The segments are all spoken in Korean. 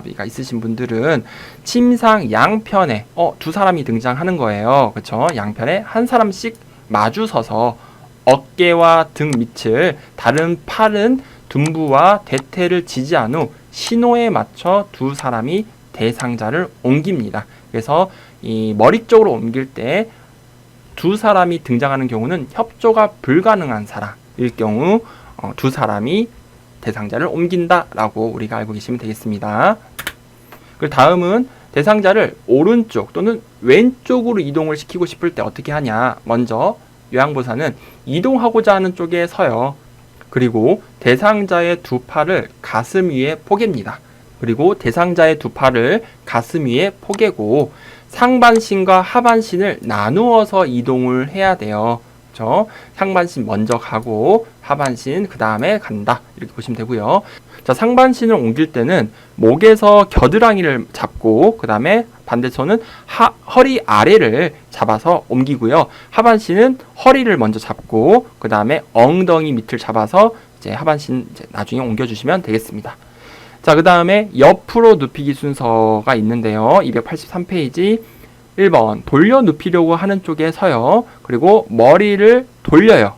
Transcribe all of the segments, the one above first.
사지마비가 있으신 분들은 침상 양편에 두 사람이 등장하는 거예요. 그렇죠? 양편에 한 사람씩 마주 서서 어깨와 등 밑을 다른 팔은 둔부와 대퇴를 지지한 후 신호에 맞춰 두 사람이 대상자를 옮깁니다. 그래서 이 머리 쪽으로 옮길 때 두 사람이 등장하는 경우는 협조가 불가능한 사람일 경우 두 사람이 대상자를 옮긴다라고 우리가 알고 계시면 되겠습니다. 그 다음은 대상자를 오른쪽 또는 왼쪽으로 이동을 시키고 싶을 때 어떻게 하냐. 먼저 요양보호사는 이동하고자 하는 쪽에 서요. 그리고 대상자의 두 팔을 가슴 위에 포갭니다. 그리고 대상자의 두 팔을 가슴 위에 포개고 상반신과 하반신을 나누어서 이동을 해야 돼요. 그렇죠? 상반신 먼저 가고 하반신 그 다음에 간다. 이렇게 보시면 되고요. 자, 상반신을 옮길 때는 목에서 겨드랑이를 잡고 그 다음에 반대손은 허리 아래를 잡아서 옮기고요. 하반신은 허리를 먼저 잡고 그 다음에 엉덩이 밑을 잡아서 이제 하반신 나중에 옮겨주시면 되겠습니다. 자, 그 다음에 옆으로 눕히기 순서가 있는데요. 283페이지 1번 돌려 눕히려고 하는 쪽에 서요. 그리고 머리를 돌려요.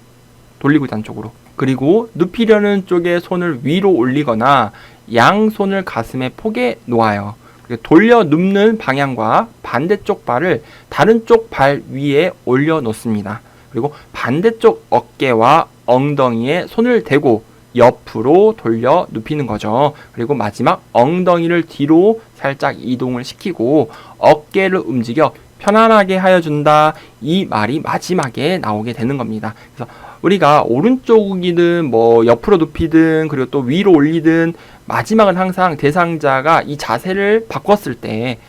돌리고자 하는 쪽으로. 그리고 눕히려는 쪽에 손을 위로 올리거나 양손을 가슴에 포개 놓아요. 돌려 눕는 방향과 반대쪽 발을 다른 쪽 발 위에 올려 놓습니다. 그리고 반대쪽 어깨와 엉덩이에 손을 대고 옆으로 돌려 눕히는 거죠. 그리고 마지막 엉덩이를 뒤로 살짝 이동을 시키고 어깨를 움직여 편안하게 하여 준다. 이 말이 마지막에 나오게 되는 겁니다. 그래서 우리가 오른쪽이든 뭐 옆으로 눕히든 그리고 또 위로 올리든 마지막은 항상 대상자가 이 자세를 바꿨을 때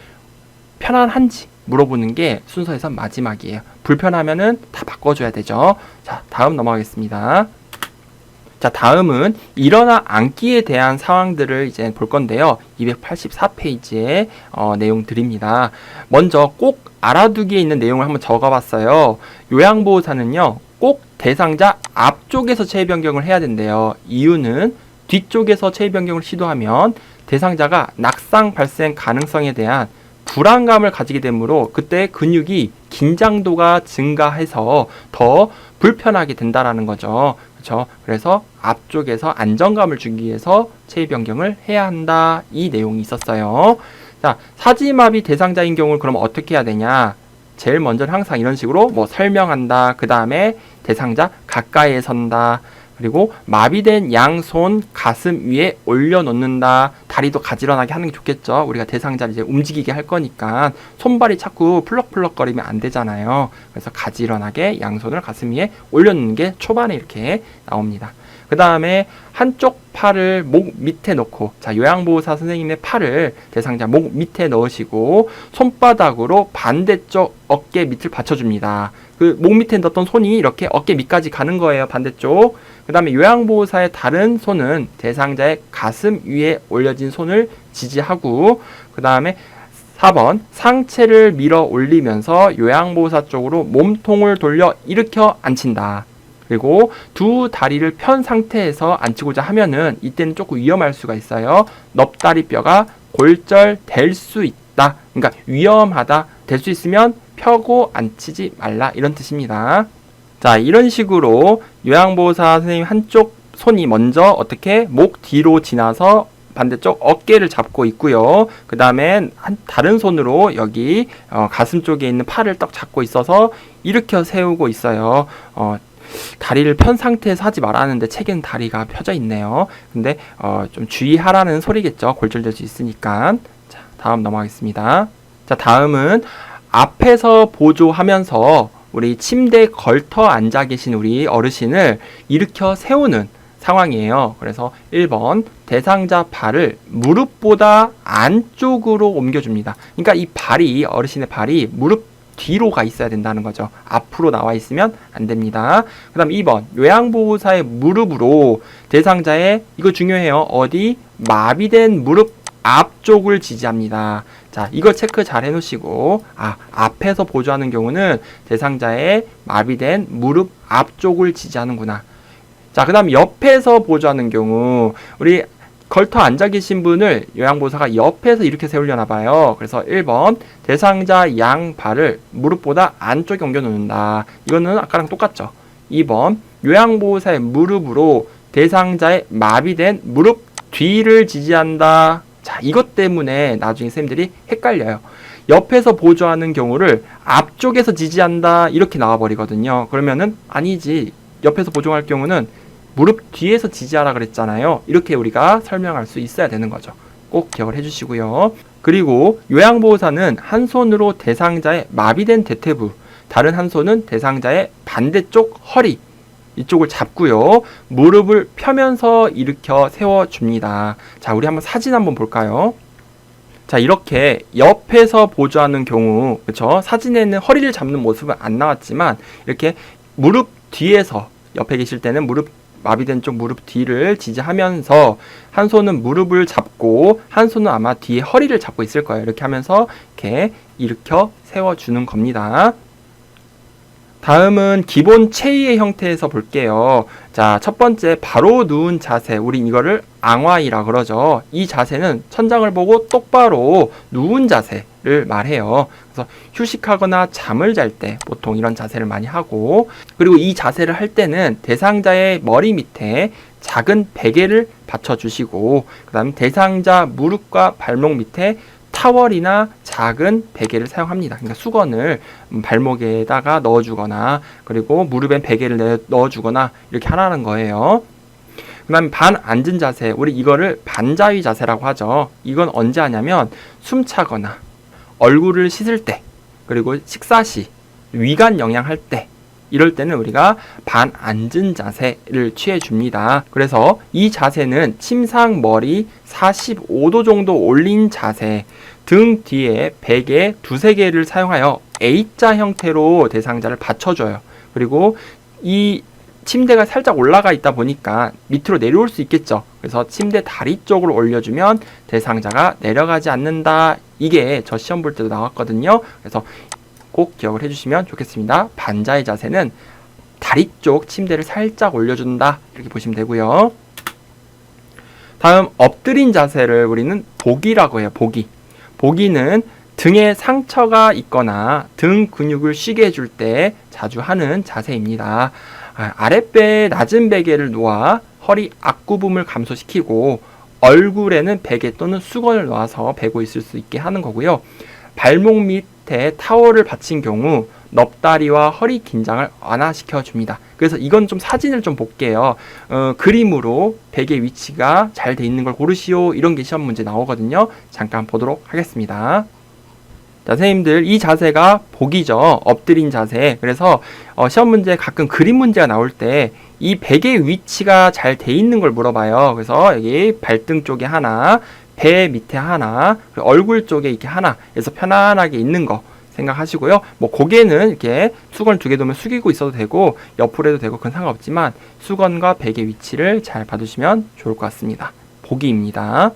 편안한지 물어보는 게 순서에서 마지막이에요. 불편하면은 다 바꿔줘야 되죠. 자, 다음 넘어가겠습니다. 자, 다음은 일어나 앉기에 대한 상황들을 이제 볼 건데요. 284페이지에 내용들입니다. 먼저 꼭 알아두기에 있는 내용을 한번 적어봤어요. 요양보호사는요, 꼭 대상자 앞쪽에서 체위 변경을 해야 된대요. 이유는 뒤쪽에서 체위 변경을 시도하면 대상자가 낙상 발생 가능성에 대한 불안감을 가지게 되므로 그때 근육이 긴장도가 증가해서 더 불편하게 된다라는 거죠. 그렇죠? 그래서 앞쪽에서 안정감을 주기 위해서 체위 변경을 해야 한다. 이 내용이 있었어요. 자, 사지마비 대상자인 경우는 그럼 어떻게 해야 되냐? 제일 먼저는 항상 이런 식으로 뭐 설명한다. 그 다음에 대상자 가까이에 선다. 그리고 마비된 양손 가슴 위에 올려놓는다. 다리도 가지런하게 하는 게 좋겠죠. 우리가 대상자를 이제 움직이게 할 거니까 손발이 자꾸 풀럭풀럭거리면 안 되잖아요. 그래서 가지런하게 양손을 가슴 위에 올려놓는 게 초반에 이렇게 나옵니다. 그 다음에 한쪽 팔을 목 밑에 넣고, 자, 요양보호사 선생님의 팔을 대상자 목 밑에 넣으시고 손바닥으로 반대쪽 어깨 밑을 받쳐줍니다. 그 목 밑에 넣었던 손이 이렇게 어깨 밑까지 가는 거예요. 반대쪽. 그 다음에 요양보호사의 다른 손은 대상자의 가슴 위에 올려진 손을 지지하고, 그 다음에 4번 상체를 밀어 올리면서 요양보호사 쪽으로 몸통을 돌려 일으켜 앉힌다. 그리고 두 다리를 편 상태에서 앉히고자 하면은 이때는 조금 위험할 수가 있어요. 넙다리뼈가 골절될 수 있다. 그러니까 위험하다. 될 수 있으면 펴고 앉히지 말라. 이런 뜻입니다. 자, 이런 식으로 요양보호사 선생님 한쪽 손이 먼저 어떻게 목 뒤로 지나서 반대쪽 어깨를 잡고 있고요. 그 다음에 다른 손으로 여기 가슴 쪽에 있는 팔을 딱 잡고 있어서 일으켜 세우고 있어요. 다리를 편 상태에서 하지 말라는데 책에는 다리가 펴져 있네요. 근데 좀 주의하라는 소리겠죠. 골절될 수 있으니까. 자, 다음 넘어가겠습니다. 자, 다음은 앞에서 보조하면서 우리 침대에 걸터 앉아 계신 우리 어르신을 일으켜 세우는 상황이에요. 그래서 1번 대상자 발을 무릎보다 안쪽으로 옮겨줍니다. 그러니까 이 발이, 어르신의 발이 무릎 뒤로 가 있어야 된다는 거죠. 앞으로 나와 있으면 안 됩니다. 그 다음 2번 요양보호사의 무릎으로 대상자의, 이거 중요해요, 어디? 마비된 무릎 앞쪽을 지지합니다. 자, 이거 체크 잘 해놓으시고, 앞에서 보조하는 경우는 대상자의 마비된 무릎 앞쪽을 지지하는구나. 자, 그 다음 옆에서 보조하는 경우, 우리 걸터 앉아 계신 분을 요양보호사가 옆에서 이렇게 세우려나 봐요. 그래서 1번 대상자 양 발을 무릎보다 안쪽에 옮겨 놓는다. 이거는 아까랑 똑같죠. 2번 요양보호사의 무릎으로 대상자의 마비된 무릎 뒤를 지지한다. 자, 이것 때문에 나중에 쌤들이 헷갈려요. 옆에서 보조하는 경우를 앞쪽에서 지지한다 이렇게 나와버리거든요. 그러면은 아니지. 옆에서 보조할 경우는 무릎 뒤에서 지지하라 그랬잖아요. 이렇게 우리가 설명할 수 있어야 되는 거죠. 꼭 기억을 해주시고요. 그리고 요양보호사는 한 손으로 대상자의 마비된 대퇴부, 다른 한 손은 대상자의 반대쪽 허리 이쪽을 잡고요. 무릎을 펴면서 일으켜 세워줍니다. 자, 우리 한번 사진 한번 볼까요? 자, 이렇게 옆에서 보조하는 경우, 그쵸? 사진에는 허리를 잡는 모습은 안 나왔지만 이렇게 무릎 뒤에서 옆에 계실 때는 무릎 마비된 쪽 무릎 뒤를 지지하면서 한 손은 무릎을 잡고 한 손은 아마 뒤에 허리를 잡고 있을 거예요. 이렇게 하면서 이렇게 일으켜 세워주는 겁니다. 다음은 기본 체위의 형태에서 볼게요. 자, 첫 번째 바로 누운 자세. 우린 이거를 앙와이라 그러죠. 이 자세는 천장을 보고 똑바로 누운 자세를 말해요. 그래서 휴식하거나 잠을 잘 때 보통 이런 자세를 많이 하고, 그리고 이 자세를 할 때는 대상자의 머리 밑에 작은 베개를 받쳐주시고, 그 다음 대상자 무릎과 발목 밑에 타월이나 작은 베개를 사용합니다. 그러니까 수건을 발목에다가 넣어주거나 그리고 무릎엔 베개를 넣어주거나 이렇게 하라는 거예요. 그 다음에 반 앉은 자세, 우리 이거를 반자위 자세라고 하죠. 이건 언제 하냐면 숨 차거나 얼굴을 씻을 때, 그리고 식사 시, 위관 영양할 때, 이럴 때는 우리가 반 앉은 자세를 취해줍니다. 그래서 이 자세는 침상 머리 45도 정도 올린 자세, 등 뒤에 베개 두세 개를 사용하여 A자 형태로 대상자를 받쳐줘요. 그리고 이 침대가 살짝 올라가 있다 보니까 밑으로 내려올 수 있겠죠. 그래서 침대 다리 쪽으로 올려주면 대상자가 내려가지 않는다. 이게 저 시험 볼 때도 나왔거든요. 그래서 꼭 기억을 해주시면 좋겠습니다. 반자의 자세는 다리 쪽 침대를 살짝 올려준다. 이렇게 보시면 되고요. 다음 엎드린 자세를 우리는 복이라고 해요. 복이는 등에 상처가 있거나 등 근육을 쉬게 해줄 때 자주 하는 자세입니다. 아랫배에 낮은 베개를 놓아 허리 앞구붐을 감소시키고 얼굴에는 베개 또는 수건을 놓아서 베고 있을 수 있게 하는 거고요. 발목 밑에 타월을 받친 경우 넙다리와 허리 긴장을 완화시켜 줍니다. 그래서 이건 좀 사진을 좀 볼게요. 그림으로 베개 위치가 잘 돼 있는 걸 고르시오. 이런 게 시험 문제 나오거든요. 잠깐 보도록 하겠습니다. 자, 선생님들 이 자세가 복이죠. 엎드린 자세. 그래서 시험 문제 가끔 그림 문제가 나올 때 이 베개 위치가 잘 돼 있는 걸 물어봐요. 그래서 여기 발등 쪽에 하나, 배 밑에 하나, 얼굴 쪽에 이렇게 하나, 그래서 편안하게 있는 거 생각하시고요. 뭐 고개는 이렇게 수건을 2개 놓으면 숙이고 있어도 되고 옆으로 해도 되고 그건 상관없지만 수건과 베개 위치를 잘 봐두시면 좋을 것 같습니다. 보기입니다.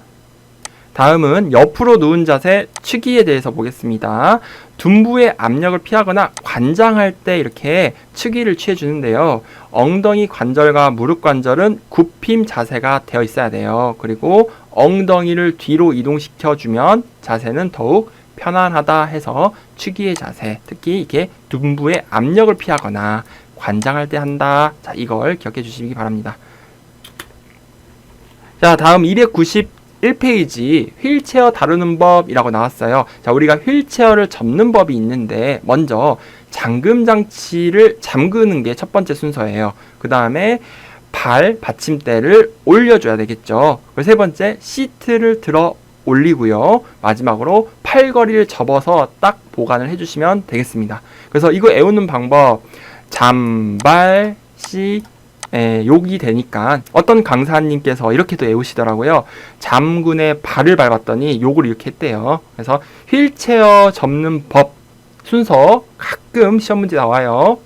다음은 옆으로 누운 자세 측이에 대해서 보겠습니다. 둔부의 압력을 피하거나 관장할 때 이렇게 측이를 취해주는데요. 엉덩이 관절과 무릎 관절은 굽힘 자세가 되어 있어야 돼요. 그리고 엉덩이를 뒤로 이동시켜주면 자세는 더욱 편안하다 해서 측이의 자세, 특히 이게 둔부의 압력을 피하거나 관장할 때 한다. 자, 이걸 기억해 주시기 바랍니다. 자, 다음 291페이지 휠체어 다루는 법이라고 나왔어요. 자, 우리가 휠체어를 접는 법이 있는데 먼저 잠금 장치를 잠그는 게 첫 번째 순서예요. 그 다음에 발 받침대를 올려줘야 되겠죠. 그리고 세 번째 시트를 들어 올리고요. 마지막으로 팔걸이를 접어서 딱 보관을 해주시면 되겠습니다. 그래서 이거 외우는 방법 잠발시 욕이 되니까 어떤 강사님께서 이렇게도 외우시더라고요. 잠군의 발을 밟았더니 욕을 이렇게 했대요. 그래서 휠체어 접는 법 순서 가끔 시험 문제 나와요.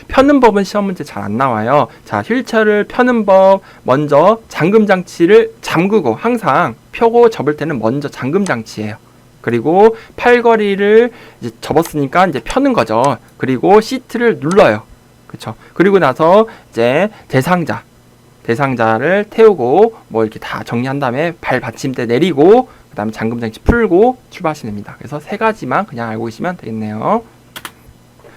펴는 법은 시험 문제 잘 안 나와요. 자, 휠체어를 펴는 법, 먼저 잠금 장치를 잠그고 항상 펴고 접을 때는 먼저 잠금 장치예요. 그리고 팔걸이를 이제 접었으니까 이제 펴는 거죠. 그리고 시트를 눌러요. 그쵸? 그리고 나서 이제 대상자 대상자를 태우고 뭐 이렇게 다 정리한 다음에 발 받침대 내리고 그 다음에 잠금장치 풀고 출발하시면 됩니다. 그래서 세 가지만 그냥 알고 계시면 되겠네요.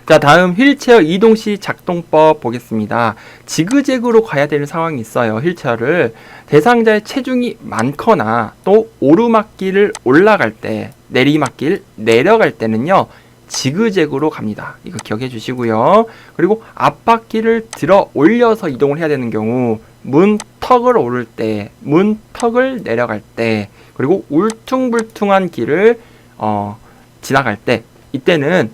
자, 다음 휠체어 이동 시 작동법 보겠습니다. 지그재그로 가야 되는 상황이 있어요. 휠체어를 대상자의 체중이 많거나 또 오르막길을 올라갈 때, 내리막길 내려갈 때는요, 지그재그로 갑니다. 이거 기억해 주시고요. 그리고 앞바퀴를 들어 올려서 이동을 해야 되는 경우, 문턱을 오를 때, 문턱을 내려갈 때, 그리고 울퉁불퉁한 길을 지나갈 때, 이때는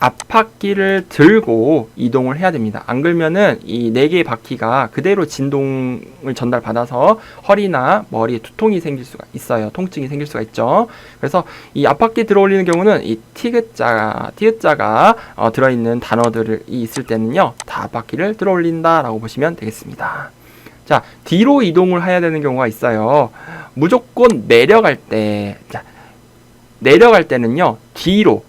앞바퀴를 들고 이동을 해야 됩니다. 안 그러면은 이 4개의 바퀴가 그대로 진동을 전달받아서 허리나 머리에 두통이 생길 수가 있어요. 통증이 생길 수가 있죠. 그래서 이 앞바퀴 들어 올리는 경우는 이 티귿자가 들어있는 단어들이 있을 때는요, 다 앞바퀴를 들어 올린다라고 보시면 되겠습니다. 자, 뒤로 이동을 해야 되는 경우가 있어요. 무조건 내려갈 때, 자, 내려갈 때는요, 뒤로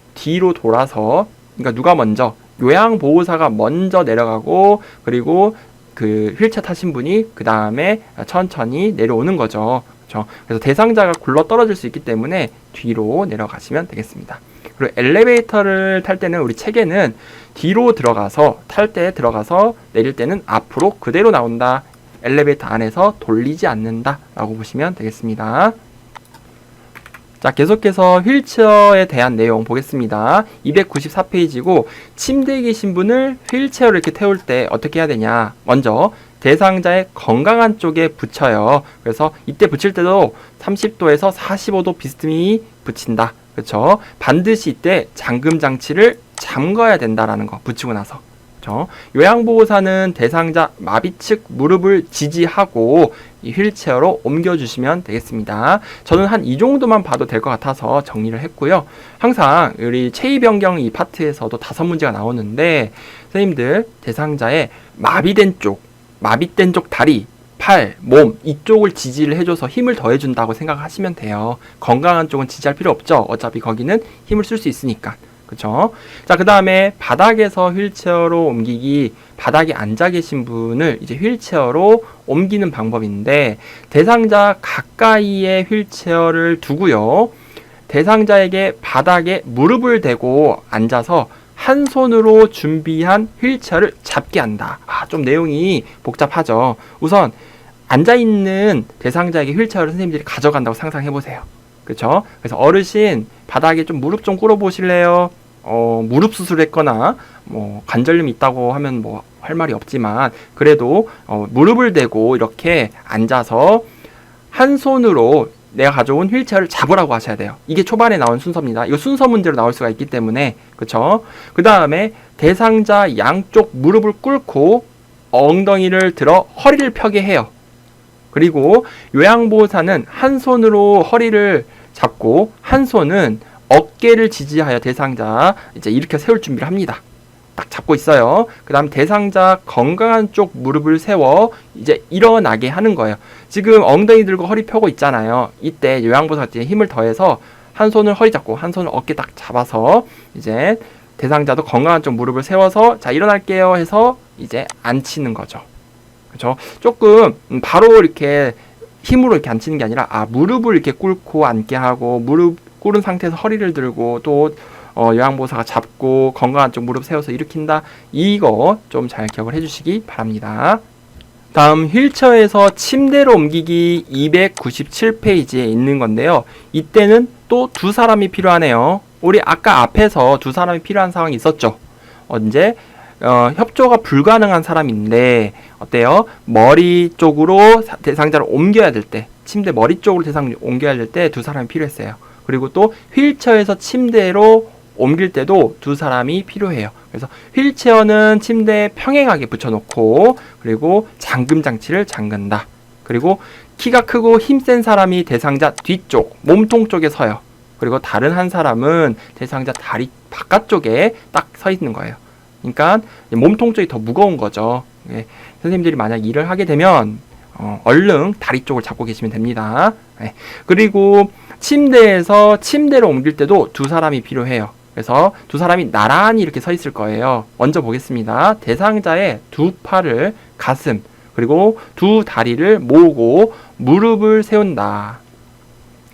돌아서, 그러니까 누가 먼저, 요양보호사가 먼저 내려가고, 그리고 그 휠체어 타신 분이 그 다음에 천천히 내려오는 거죠. 그렇죠? 그래서 대상자가 굴러 떨어질 수 있기 때문에 뒤로 내려가시면 되겠습니다. 그리고 엘리베이터를 탈 때는 우리 책에는 뒤로 들어가서, 탈 때 들어가서 내릴 때는 앞으로 그대로 나온다. 엘리베이터 안에서 돌리지 않는다 라고 보시면 되겠습니다. 자, 계속해서 휠체어에 대한 내용 보겠습니다. 294페이지고 침대에 계신 분을 휠체어로 이렇게 태울 때 어떻게 해야 되냐. 먼저 대상자의 건강한 쪽에 붙여요. 그래서 이때 붙일 때도 30도에서 45도 비스듬히 붙인다. 그렇죠? 반드시 이때 잠금 장치를 잠가야 된다라는 거 붙이고 나서. 요양보호사는 대상자 마비 측 무릎을 지지하고 이 휠체어로 옮겨주시면 되겠습니다. 저는 한 이 정도만 봐도 될 것 같아서 정리를 했고요. 항상 우리 체위 변경 이 파트에서도 5문제가 나오는데 선생님들 대상자의 마비된 쪽 다리, 팔, 몸 이쪽을 지지를 해줘서 힘을 더해준다고 생각하시면 돼요. 건강한 쪽은 지지할 필요 없죠. 어차피 거기는 힘을 쓸 수 있으니까. 그쵸? 자, 그 다음에 바닥에서 휠체어로 옮기기, 바닥에 앉아 계신 분을 이제 휠체어로 옮기는 방법인데, 대상자 가까이에 휠체어를 두고요. 대상자에게 바닥에 무릎을 대고 앉아서 한 손으로 준비한 휠체어를 잡게 한다. 좀 내용이 복잡하죠. 우선, 앉아있는 대상자에게 휠체어를 선생님들이 가져간다고 상상해보세요. 그렇죠? 그래서 어르신 바닥에 좀 무릎 좀 꿇어 보실래요? 무릎 수술했거나 뭐 관절염이 있다고 하면 뭐 할 말이 없지만 그래도 무릎을 대고 이렇게 앉아서 한 손으로 내가 가져온 휠체어를 잡으라고 하셔야 돼요. 이게 초반에 나온 순서입니다. 이거 순서 문제로 나올 수가 있기 때문에 그렇죠? 그 다음에 대상자 양쪽 무릎을 꿇고 엉덩이를 들어 허리를 펴게 해요. 그리고 요양보호사는 한 손으로 허리를 잡고 한 손은 어깨를 지지하여 대상자 이제 일으켜 세울 준비를 합니다. 딱 잡고 있어요. 그 다음 대상자 건강한 쪽 무릎을 세워 이제 일어나게 하는 거예요. 지금 엉덩이 들고 허리 펴고 있잖아요. 이때 요양보호사가 힘을 더해서 한 손을 허리 잡고 한 손을 어깨 딱 잡아서 이제 대상자도 건강한 쪽 무릎을 세워서 자 일어날게요 해서 이제 앉히는 거죠. 그렇죠? 조금 바로 이렇게 힘으로 이렇게 앉히는 게 아니라 무릎을 이렇게 꿇고 앉게 하고 무릎 꿇은 상태에서 허리를 들고 또 요양보호사가 잡고 건강한 쪽 무릎 세워서 일으킨다. 이거 좀 잘 기억을 해주시기 바랍니다. 다음 휠체어에서 침대로 옮기기 297페이지에 있는 건데요. 이때는 또 2사람이 필요하네요. 우리 아까 앞에서 2사람이 필요한 상황이 있었죠. 언제? 협조가 불가능한 사람인데 어때요? 머리 쪽으로 대상자를 옮겨야 될 때, 침대 머리 쪽으로 대상자를 옮겨야 될 때 2사람이 필요했어요. 그리고 또 휠체어에서 침대로 옮길 때도 2사람이 필요해요. 그래서 휠체어는 침대에 평행하게 붙여놓고 그리고 잠금 장치를 잠근다. 그리고 키가 크고 힘센 사람이 대상자 뒤쪽, 몸통 쪽에 서요. 그리고 다른 한 사람은 대상자 다리 바깥쪽에 딱 서 있는 거예요. 그러니까 몸통 쪽이 더 무거운 거죠. 예, 선생님들이 만약 일을 하게 되면 얼른 다리 쪽을 잡고 계시면 됩니다. 예, 그리고 침대에서 침대로 옮길 때도 2사람이 필요해요. 그래서 2사람이 나란히 이렇게 서 있을 거예요. 먼저 보겠습니다. 대상자의 2팔을 가슴 그리고 두 다리를 모으고 무릎을 세운다.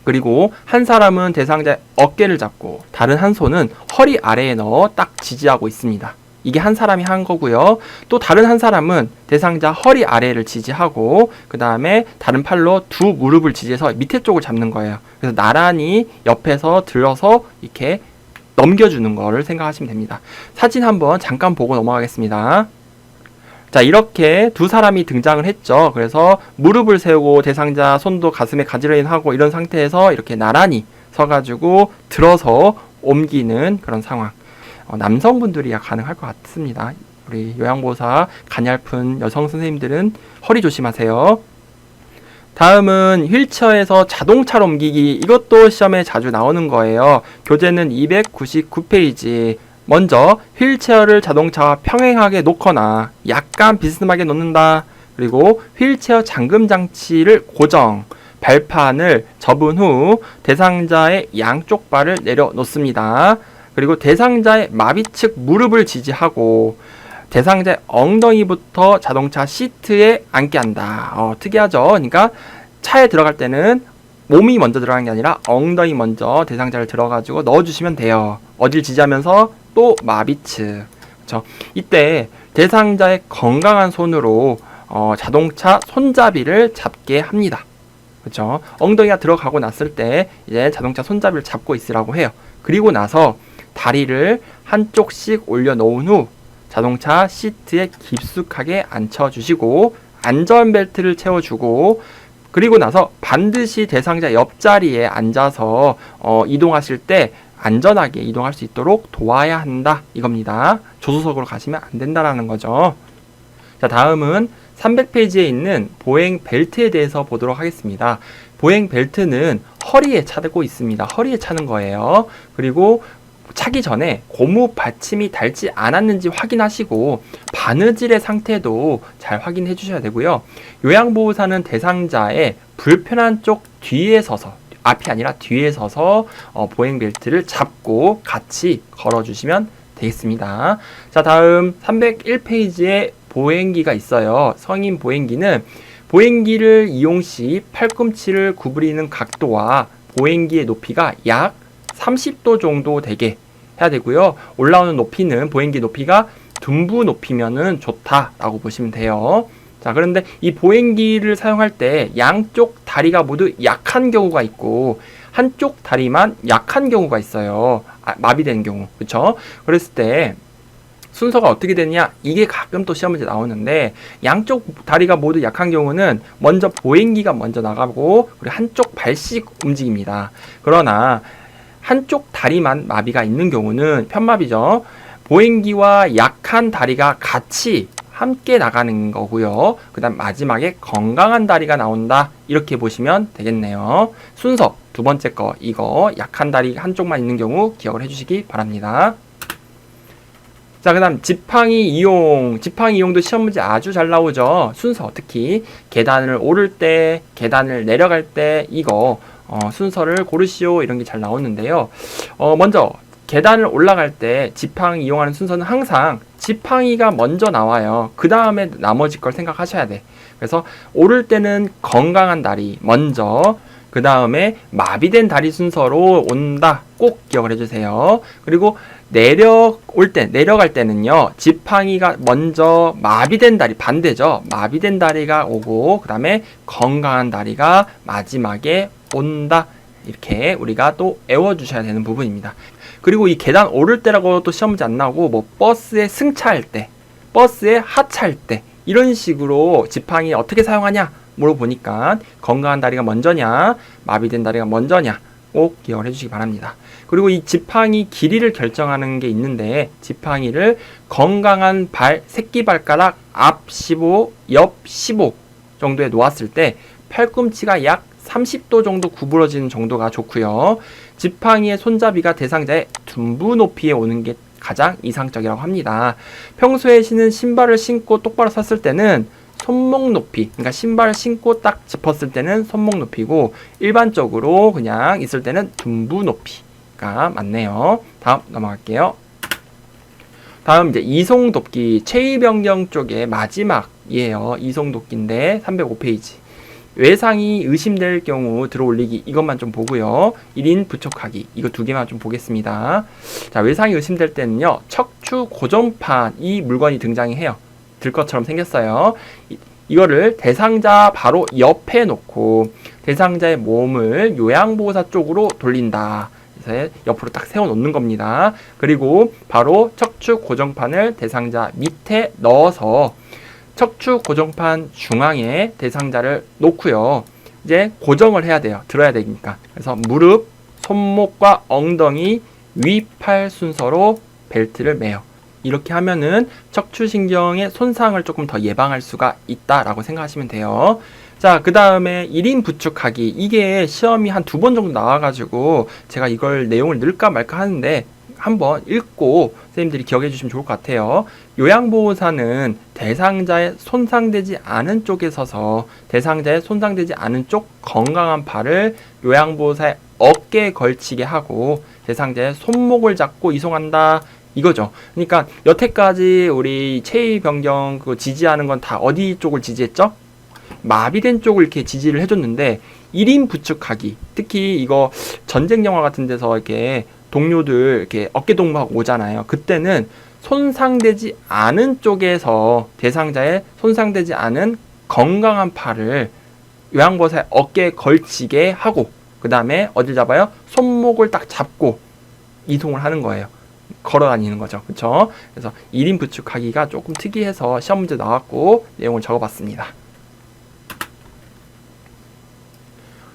그리고 한 사람은 대상자의 어깨를 잡고 다른 한 손은 허리 아래에 넣어 딱 지지하고 있습니다. 이게 한 사람이 한 거고요. 또 다른 한 사람은 대상자 허리 아래를 지지하고 그 다음에 다른 팔로 두 무릎을 지지해서 밑에 쪽을 잡는 거예요. 그래서 나란히 옆에서 들어서 이렇게 넘겨주는 거를 생각하시면 됩니다. 사진 한번 잠깐 보고 넘어가겠습니다. 자, 이렇게 두 사람이 등장을 했죠. 그래서 무릎을 세우고 대상자 손도 가슴에 가지런히 하고 이런 상태에서 이렇게 나란히 서가지고 들어서 옮기는 그런 상황. 남성분들이야 가능할 것 같습니다. 우리 요양보호사 가냘픈 여성 선생님들은 허리 조심하세요. 다음은 휠체어에서 자동차로 옮기기. 이것도 시험에 자주 나오는 거예요. 교재는 299페이지. 먼저 휠체어를 자동차와 평행하게 놓거나 약간 비스듬하게 놓는다. 그리고 휠체어 잠금 장치를 고정, 발판을 접은 후 대상자의 양쪽 발을 내려놓습니다. 그리고 대상자의 마비 측 무릎을 지지하고 대상자의 엉덩이부터 자동차 시트에 앉게 한다. 특이하죠? 그러니까 차에 들어갈 때는 몸이 먼저 들어가는 게 아니라 엉덩이 먼저 대상자를 들어가지고 넣어주시면 돼요. 어딜 지지하면서 또 마비측. 그렇죠? 이때 대상자의 건강한 손으로 자동차 손잡이를 잡게 합니다. 그렇죠? 엉덩이가 들어가고 났을 때 이제 자동차 손잡이를 잡고 있으라고 해요. 그리고 나서 다리를 한쪽씩 올려놓은 후 자동차 시트에 깊숙하게 앉혀주시고 안전벨트를 채워주고 그리고 나서 반드시 대상자 옆자리에 앉아서 이동하실 때 안전하게 이동할 수 있도록 도와야 한다 이겁니다. 조수석으로 가시면 안 된다라는 거죠. 자, 다음은 300페이지에 있는 보행 벨트에 대해서 보도록 하겠습니다. 보행 벨트는 허리에 차고 있습니다. 허리에 차는 거예요. 그리고 차기 전에 고무 받침이 닳지 않았는지 확인하시고 바느질의 상태도 잘 확인해 주셔야 되고요. 요양보호사는 대상자의 불편한 쪽 뒤에 서서, 앞이 아니라 뒤에 서서 보행벨트를 잡고 같이 걸어주시면 되겠습니다. 자, 다음 301페이지에 보행기가 있어요. 성인 보행기는 보행기를 이용 시 팔꿈치를 구부리는 각도와 보행기의 높이가 약 30도 정도 되게 해야 되고요. 올라오는 높이는 보행기 높이가 둔부 높이면은 좋다라고 보시면 돼요. 자, 그런데 이 보행기를 사용할 때 양쪽 다리가 모두 약한 경우가 있고 한쪽 다리만 약한 경우가 있어요. 마비된 경우. 그렇죠? 그랬을 때 순서가 어떻게 되느냐? 이게 가끔 또 시험 문제 나오는데 양쪽 다리가 모두 약한 경우는 먼저 보행기가 먼저 나가고 그리고 한쪽 발씩 움직입니다. 그러나 한쪽 다리만 마비가 있는 경우는 편마비죠. 보행기와 약한 다리가 같이 함께 나가는 거고요. 그 다음 마지막에 건강한 다리가 나온다. 이렇게 보시면 되겠네요. 순서 두 번째 거 이거 약한 다리 한쪽만 있는 경우 기억을 해주시기 바랍니다. 자, 그 다음 지팡이 이용. 지팡이 이용도 시험 문제 아주 잘 나오죠. 순서 특히 계단을 오를 때, 계단을 내려갈 때 이거 순서를 고르시오 이런 게 잘 나오는데요. 먼저 계단을 올라갈 때 지팡이 이용하는 순서는 항상 지팡이가 먼저 나와요. 그 다음에 나머지 걸 생각하셔야 돼. 그래서 오를 때는 건강한 다리 먼저, 그 다음에 마비된 다리 순서로 온다. 꼭 기억을 해주세요. 그리고 내려갈 때는요, 지팡이가 먼저 마비된 다리, 반대죠. 마비된 다리가 오고, 그 다음에 건강한 다리가 마지막에 온다. 이렇게 우리가 또 외워주셔야 되는 부분입니다. 그리고 이 계단 오를 때라고 또 시험 문제 안 나오고, 뭐 버스에 승차할 때, 버스에 하차할 때, 이런 식으로 지팡이 어떻게 사용하냐 물어보니까 건강한 다리가 먼저냐, 마비된 다리가 먼저냐 꼭 기억을 해주시기 바랍니다. 그리고 이 지팡이 길이를 결정하는 게 있는데 지팡이를 건강한 발, 새끼발가락 앞 15, 옆 15 정도에 놓았을 때 팔꿈치가 약 30도 정도 구부러지는 정도가 좋고요. 지팡이의 손잡이가 대상자의 둔부 높이에 오는 게 가장 이상적이라고 합니다. 평소에 신은 신발을 신고 똑바로 섰을 때는 손목 높이, 그러니까 신발을 신고 딱 짚었을 때는 손목 높이고 일반적으로 그냥 있을 때는 둔부 높이가 맞네요. 다음 넘어갈게요. 다음 이제 이송돕기 체위변경 쪽의 마지막이에요. 이송돕기인데 305페이지. 외상이 의심될 경우 들어올리기 이것만 좀 보고요. 1인 부촉하기 이거 두 개만 좀 보겠습니다. 자, 외상이 의심될 때는요. 척추 고정판 이 물건이 등장해요. 들 것처럼 생겼어요. 이거를 대상자 바로 옆에 놓고 대상자의 몸을 요양보호사 쪽으로 돌린다. 그래서 옆으로 딱 세워놓는 겁니다. 그리고 바로 척추 고정판을 대상자 밑에 넣어서 척추 고정판 중앙에 대상자를 놓고요. 이제 고정을 해야 돼요. 들어야 되니까. 그래서 무릎, 손목과 엉덩이, 위팔 순서로 벨트를 매요. 이렇게 하면은 척추신경의 손상을 조금 더 예방할 수가 있다라고 생각하시면 돼요. 자, 그 다음에 1인 부축하기. 이게 시험이 한 2번 정도 나와가지고 제가 이걸 내용을 넣을까 말까 하는데 한번 읽고 선생님들이 기억해 주시면 좋을 것 같아요. 요양보호사는 대상자의 손상되지 않은 쪽에 서서 대상자의 손상되지 않은 쪽 건강한 팔을 요양보호사의 어깨에 걸치게 하고 대상자의 손목을 잡고 이송한다. 이거죠. 그러니까 여태까지 우리 체위 변경 그 지지하는 건 다 어디 쪽을 지지했죠? 마비된 쪽을 이렇게 지지를 해줬는데 1인 부축하기. 특히 이거 전쟁 영화 같은 데서 이렇게 동료들 이렇게 어깨 동무하고 오잖아요. 그때는 손상되지 않은 쪽에서 대상자의 손상되지 않은 건강한 팔을 요양보호사의 어깨에 걸치게 하고 그 다음에 어딜 잡아요? 손목을 딱 잡고 이송을 하는 거예요. 걸어 다니는 거죠. 그쵸? 그래서 1인 부축하기가 조금 특이해서 시험 문제 나왔고 내용을 적어봤습니다.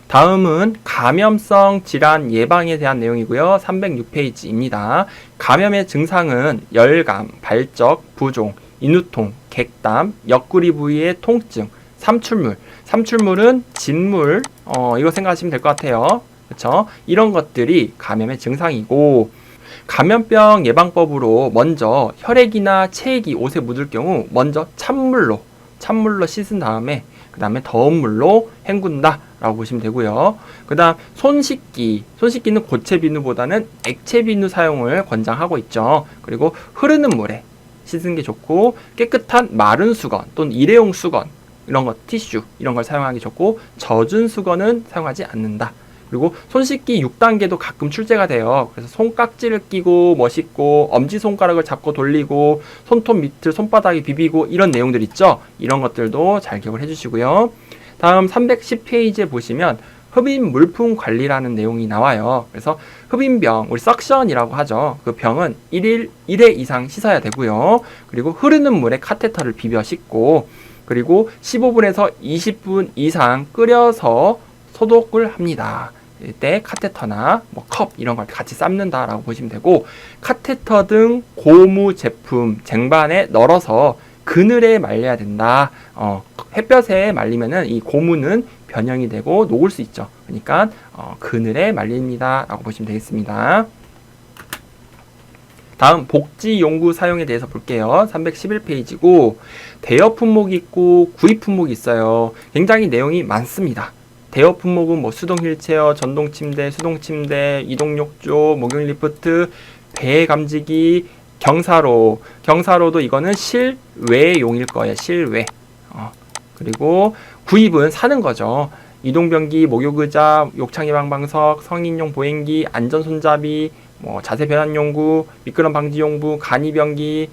다음은 감염성 질환 예방에 대한 내용이고요. 306페이지입니다. 감염의 증상은 열감, 발적, 부종, 인후통, 객담, 옆구리 부위의 통증, 삼출물. 삼출물은 진물, 이거 생각하시면 될 것 같아요. 그쵸? 이런 것들이 감염의 증상이고, 감염병 예방법으로 먼저 혈액이나 체액이 옷에 묻을 경우 먼저 찬물로 씻은 다음에 그 다음에 더운 물로 헹군다 라고 보시면 되고요. 그 다음 손 씻기는 고체 비누보다는 액체 비누 사용을 권장하고 있죠. 그리고 흐르는 물에 씻는 게 좋고 깨끗한 마른 수건 또는 일회용 수건 이런 거 티슈 이런 걸 사용하기 좋고 젖은 수건은 사용하지 않는다. 그리고 손 씻기 6단계도 가끔 출제가 돼요. 그래서 손깍지를 끼고 씻고 엄지손가락을 잡고 돌리고 손톱 밑을 손바닥에 비비고 이런 내용들 있죠. 이런 것들도 잘 기억을 해주시고요. 다음 310페이지에 보시면 흡입 물품 관리라는 내용이 나와요. 그래서 흡입병, 우리 석션이라고 하죠. 그 병은 1회 이상 씻어야 되고요. 그리고 흐르는 물에 카테터를 비벼 씻고 그리고 15분에서 20분 이상 끓여서 소독을 합니다. 이때 카테터나 컵 이런 걸 같이 삶는다라고 보시면 되고 카테터 등 고무 제품 쟁반에 널어서 그늘에 말려야 된다. 햇볕에 말리면은 이 고무는 변형이 되고 녹을 수 있죠. 그러니까 그늘에 말립니다. 라고 보시면 되겠습니다. 다음 복지용구 사용에 대해서 볼게요. 311페이지고 대여 품목이 있고 구입 품목이 있어요. 굉장히 내용이 많습니다. 대여 품목은 수동 휠체어, 전동 침대, 수동 침대, 이동 욕조, 목욕 리프트, 배 감지기, 경사로도 이거는 실외용일 거예요. 실외. 그리고 구입은 사는 거죠. 이동변기, 목욕의자, 욕창 예방방석, 성인용 보행기, 안전손잡이, 자세 변환 용구, 미끄럼 방지 용구, 간이변기,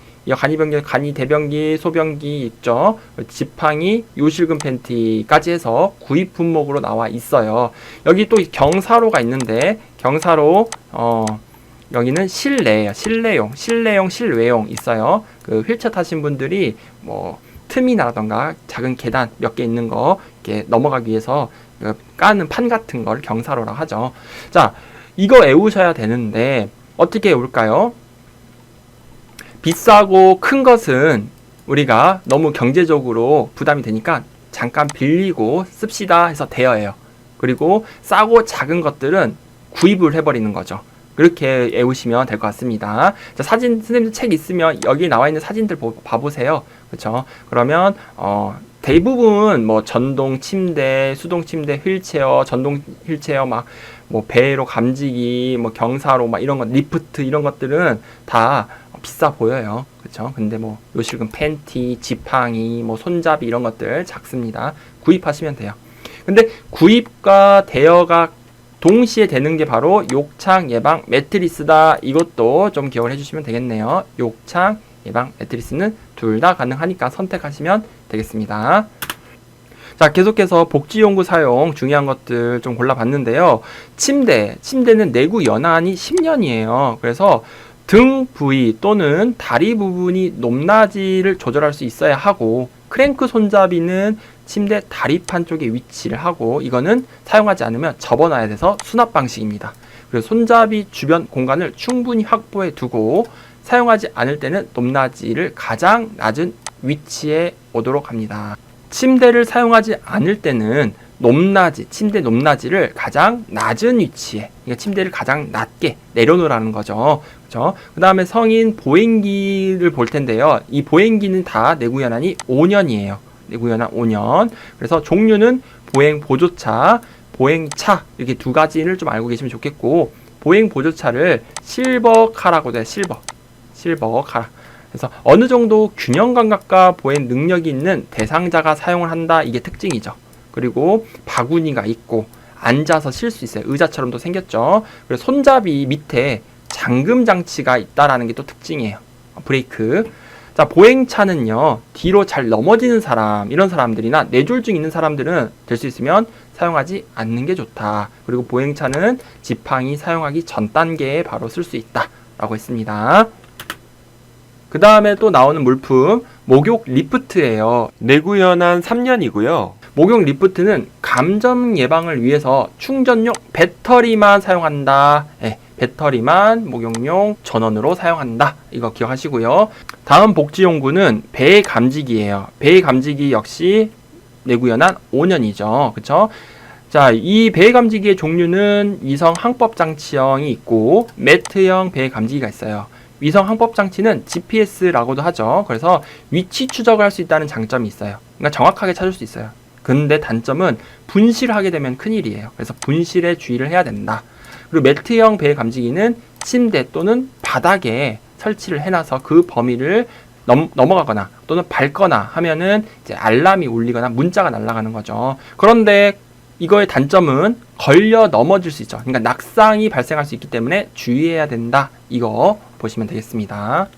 간이 대변기, 소변기 있죠. 지팡이, 요실금 팬티까지 해서 구입 품목으로 나와 있어요. 여기 또 경사로가 있는데 경사로 여기는 실내용, 실외용 있어요. 그 휠체어 타신 분들이 틈이나라던가 작은 계단 몇 개 있는 거 이렇게 넘어가기 위해서 까는 판 같은 걸 경사로라고 하죠. 자, 이거 외우셔야 되는데 어떻게 외울까요? 비싸고 큰 것은 우리가 너무 경제적으로 부담이 되니까 잠깐 빌리고 씁시다 해서 대여해요. 그리고 싸고 작은 것들은 구입을 해버리는 거죠. 그렇게 외우시면 될 것 같습니다. 자, 사진 선생님들 책 있으면 여기 나와 있는 사진들 봐보세요. 그렇죠? 그러면 대부분 전동 침대, 수동 침대, 휠체어, 전동 휠체어 배로 감지기, 경사로 이런 것, 리프트 이런 것들은 다 비싸 보여요. 그렇죠? 근데 뭐 요식은 팬티, 지팡이, 뭐 손잡이 이런 것들 작습니다. 구입하시면 돼요. 근데 구입과 대여가 동시에 되는 게 바로 욕창 예방 매트리스다. 이것도 좀 기억을 해주시면 되겠네요. 욕창 예방 매트리스는 둘 다 가능하니까 선택하시면 되겠습니다. 자, 계속해서 복지용구 사용 중요한 것들 좀 골라봤는데요. 침대는 내구 연한이 10년이에요. 그래서 등 부위 또는 다리 부분이 높낮이를 조절할 수 있어야 하고, 크랭크 손잡이는 침대 다리판 쪽에 위치를 하고, 이거는 사용하지 않으면 접어놔야 돼서 수납 방식입니다. 그래서 손잡이 주변 공간을 충분히 확보해 두고 사용하지 않을 때는 높낮이를 가장 낮은 위치에 오도록 합니다. 침대를 사용하지 않을 때는 침대 높낮이를 가장 낮은 위치에, 그러니까 침대를 가장 낮게 내려놓으라는 거죠. 그렇죠? 그 다음에 성인 보행기를 볼 텐데요. 이 보행기는 다 내구연한이 5년이에요. 내구연한 5년. 그래서 종류는 보행 보조차, 보행차 이렇게 두 가지를 좀 알고 계시면 좋겠고, 보행 보조차를 실버카라고 돼요. 실버카. 그래서 어느 정도 균형 감각과 보행 능력이 있는 대상자가 사용을 한다. 이게 특징이죠. 그리고 바구니가 있고 앉아서 쉴 수 있어요. 의자처럼도 생겼죠. 그리고 손잡이 밑에 잠금 장치가 있다라는 게 또 특징이에요. 브레이크. 자, 보행차는요, 뒤로 잘 넘어지는 사람, 이런 사람들이나 뇌졸중 있는 사람들은 될 수 있으면 사용하지 않는 게 좋다. 그리고 보행차는 지팡이 사용하기 전 단계에 바로 쓸 수 있다 라고 했습니다. 그 다음에 또 나오는 물품, 목욕 리프트예요. 내구연한 3년이고요. 목욕 리프트는 감전 예방을 위해서 충전용 배터리만 사용한다. 배터리만 목욕용 전원으로 사용한다. 이거 기억하시고요. 다음 복지용구는 배 감지기예요. 배 감지기 역시 내구연한 5년이죠. 그쵸? 자, 이 배 감지기의 종류는 위성 항법 장치형이 있고 매트형 배 감지기가 있어요. 위성 항법 장치는 GPS라고도 하죠. 그래서 위치 추적을 할 수 있다는 장점이 있어요. 그러니까 정확하게 찾을 수 있어요. 근데 단점은 분실을 하게 되면 큰일이에요. 그래서 분실에 주의를 해야 된다. 그리고 매트형 배 감지기는 침대 또는 바닥에 설치를 해놔서 그 범위를 넘어가거나 또는 밟거나 하면은 이제 알람이 울리거나 문자가 날아가는 거죠. 그런데 이거의 단점은 걸려 넘어질 수 있죠. 그러니까 낙상이 발생할 수 있기 때문에 주의해야 된다. 이거 보시면 되겠습니다.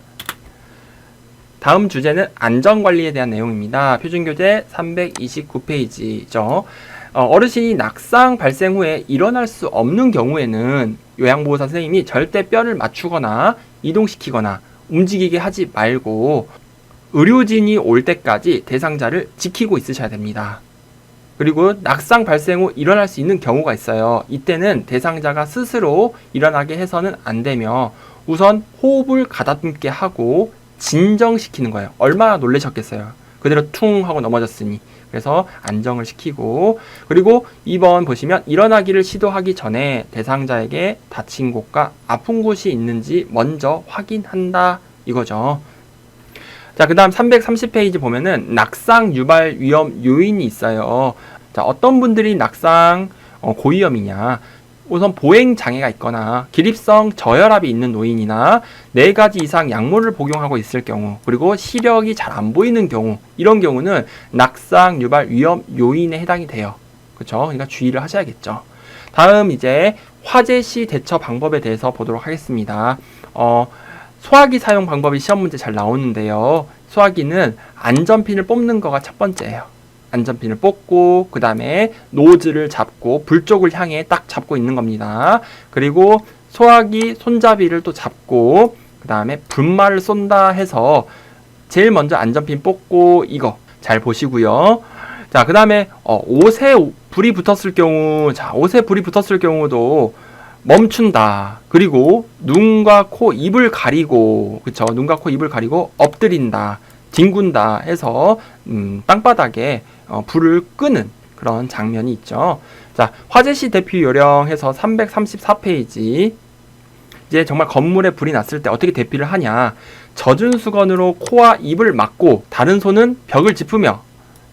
다음 주제는 안전관리에 대한 내용입니다. 표준교재 329페이지죠. 어르신이 낙상 발생 후에 일어날 수 없는 경우에는 요양보호사 선생님이 절대 뼈를 맞추거나 이동시키거나 움직이게 하지 말고 의료진이 올 때까지 대상자를 지키고 있으셔야 됩니다. 그리고 낙상 발생 후 일어날 수 있는 경우가 있어요. 이때는 대상자가 스스로 일어나게 해서는 안 되며 우선 호흡을 가다듬게 하고 진정시키는 거예요. 얼마나 놀라셨겠어요. 그대로 퉁 하고 넘어졌으니. 그래서 안정을 시키고, 그리고 2번 보시면 일어나기를 시도하기 전에 대상자에게 다친 곳과 아픈 곳이 있는지 먼저 확인한다 이거죠. 자, 그 다음 330페이지 보면은 낙상 유발 위험 요인이 있어요. 자, 어떤 분들이 낙상 고위험이냐. 우선 보행 장애가 있거나 기립성 저혈압이 있는 노인이나 4가지 이상 약물을 복용하고 있을 경우, 그리고 시력이 잘 안 보이는 경우, 이런 경우는 낙상 유발 위험 요인에 해당이 돼요. 그렇죠? 그러니까 주의를 하셔야겠죠. 다음 이제 화재 시 대처 방법에 대해서 보도록 하겠습니다. 소화기 사용 방법이 시험 문제 잘 나오는데요. 소화기는 안전핀을 뽑는 거가 첫 번째예요. 안전핀을 뽑고 그 다음에 노즐을 잡고 불 쪽을 향해 딱 잡고 있는 겁니다. 그리고 소화기 손잡이를 또 잡고 그 다음에 분말을 쏜다 해서 제일 먼저 안전핀 뽑고 이거 잘 보시고요. 자, 그 다음에 옷에 불이 붙었을 경우, 자, 옷에 불이 붙었을 경우도 멈춘다. 그리고 눈과 코, 입을 가리고, 그쵸? 눈과 코, 입을 가리고 엎드린다, 뒹군다 해서 땅바닥에 불을 끄는 그런 장면이 있죠. 자, 화재시 대피 요령해서 334페이지. 이제 정말 건물에 불이 났을 때 어떻게 대피를 하냐. 젖은 수건으로 코와 입을 막고 다른 손은 벽을 짚으며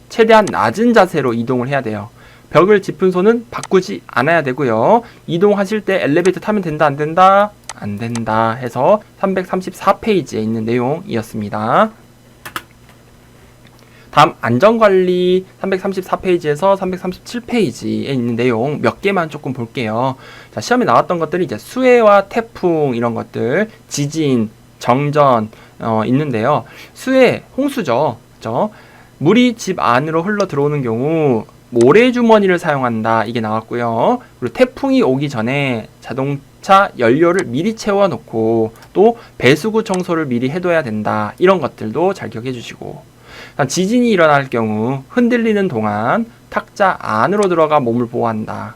최대한 낮은 자세로 이동을 해야 돼요. 벽을 짚은 손은 바꾸지 않아야 되고요. 이동하실 때 엘리베이터 타면 된다 안 된다? 안 된다 해서 334페이지에 있는 내용이었습니다. 다음 안전관리 334페이지에서 337페이지에 있는 내용 몇 개만 조금 볼게요. 자, 시험에 나왔던 것들이 이제 수해와 태풍 이런 것들, 지진, 정전 있는데요. 수해, 홍수죠. 그죠? 물이 집 안으로 흘러 들어오는 경우 모래주머니를 사용한다. 이게 나왔고요. 그리고 태풍이 오기 전에 자동차 연료를 미리 채워놓고 또 배수구 청소를 미리 해둬야 된다. 이런 것들도 잘 기억해 주시고, 지진이 일어날 경우 흔들리는 동안 탁자 안으로 들어가 몸을 보호한다.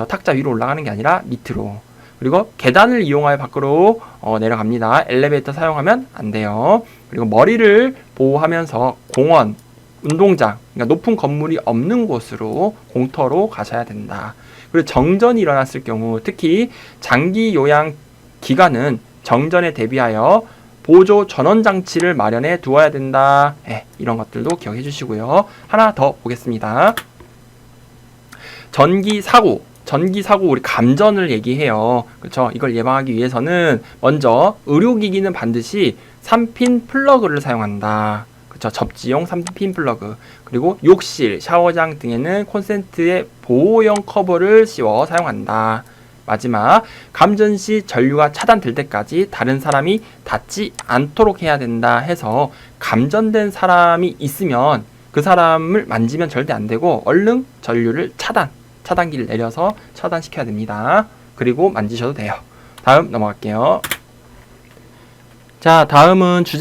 탁자 위로 올라가는 게 아니라 밑으로. 그리고 계단을 이용하여 밖으로 내려갑니다. 엘리베이터 사용하면 안 돼요. 그리고 머리를 보호하면서 공원, 운동장, 그러니까 높은 건물이 없는 곳으로 공터로 가셔야 된다. 그리고 정전이 일어났을 경우 특히 장기 요양 기간은 정전에 대비하여 보조 전원 장치를 마련해 두어야 된다. 이런 것들도 기억해 주시고요. 하나 더 보겠습니다. 전기 사고 우리 감전을 얘기해요. 그렇죠? 이걸 예방하기 위해서는 먼저 의료기기는 반드시 3핀 플러그를 사용한다. 그렇죠? 접지용 3핀 플러그. 그리고 욕실, 샤워장 등에는 콘센트의 보호용 커버를 씌워 사용한다. 마지막, 감전 시 전류가 차단될 때까지 다른 사람이 닿지 않도록 해야 된다 해서 감전된 사람이 있으면 그 사람을 만지면 절대 안 되고 얼른 전류를 차단기를 내려서 차단시켜야 됩니다. 그리고 만지셔도 돼요. 다음 넘어갈게요. 자, 다음은